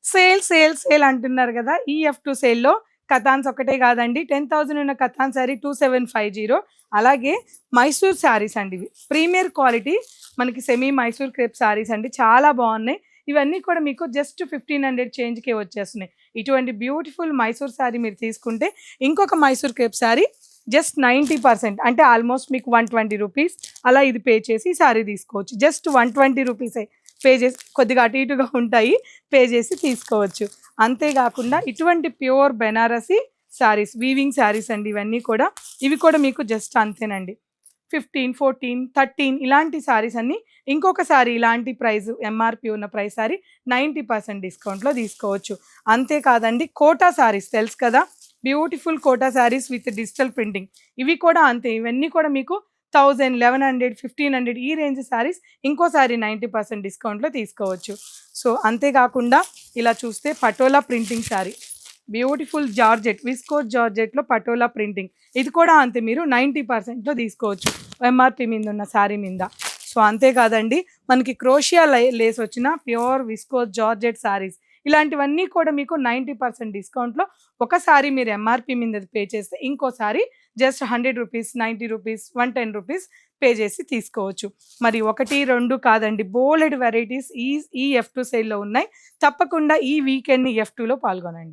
Sale, sale, sale అంటున్నారు గదా! ఈ F2 సేల్‌లో కథాన్స్ ఒకటే గాదండి. 10,000 ఉన్న కథాన్ సారీ 2750. అలాగే మైసూర్ శారీస్ అండి ఇవి. ప్రీమియర్ క్వాలిటీ మనకి సెమీ మైసూర్ క్రేప్ శారీస్ అండి. చాలా బావున్నాయి. ఇవన్నీ కూడా మీకు జస్ట్ 1500 చేంజ్‌కే వచ్చేస్తున్నాయి. ఇటువంటి బ్యూటిఫుల్ మైసూర్ శారీ మీరు తీసుకుంటే, ఇంకొక మైసూర్ క్రేప్ శారీ జస్ట్ 90% అంటే ఆల్మోస్ట్ మీకు 120 రూపీస్ అలా ఇది పే చేసి ఈ శారీ తీసుకోవచ్చు. జస్ట్ 120 రూపీసే పే చేసి కొద్దిగా అటు ఇటుగా ఉంటాయి. పే చేసి తీసుకోవచ్చు. అంతే గాకుండా ఇటువంటి ప్యూర్ బెనారసి శారీస్, వీవింగ్ శారీస్ అండి ఇవన్నీ కూడా. ఇవి కూడా మీకు జస్ట్ అంతేనండి. 15, 14, 13 ఇలాంటి శారీస్ అన్నీ ఇంకొక శారీ ఇలాంటి ప్రైస్ ఎంఆర్‌పీ ఉన్న ప్రైస్ శారీ 90% డిస్కౌంట్‌లో తీసుకోవచ్చు. అంతే కాదండి కోటా శారీస్ తెలుసు కదా! Beautiful Kota saris with digital printing. ఇవి కూడా అంతే. ఇవన్నీ కూడా మీకు 1000, 1100, 1500 ఈ రేంజ్ శారీస్ ఇంకో శారీ 90% డిస్కౌంట్‌లో తీసుకోవచ్చు. సో, అంతే కాకుండా ఇలా చూస్తే patola printing sari. Beautiful georgette, viscose జార్జెట్‌లో పటోలా ప్రింటింగ్. ఇది కూడా అంతే మీరు 90%లో తీసుకోవచ్చు. ఎంఆర్‌పీ మీద ఉన్న శారీ మీద. సో, అంతే కాదండి మనకి క్రోషియా లేస్ వచ్చిన ప్యూర్ విస్కోస్ జార్జెట్ శారీస్. ఇలాంటివన్నీ కూడా మీకు 90% డిస్కౌంట్‌లో ఒక సారీ మీరు ఎంఆర్‌పీ మీద పే చేస్తే ఇంకో sorry just 100 rupees, 90 rupees, 110 rupees pay చేసి తీసుకోవచ్చు. మరి 1, 2 కాదండి బోలెడు వెరైటీస్ ఈ ఈ F2 సేల్‌లో ఉన్నాయి. తప్పకుండా ఈ వీకెండ్‌ని F2లో పాల్గొనండి.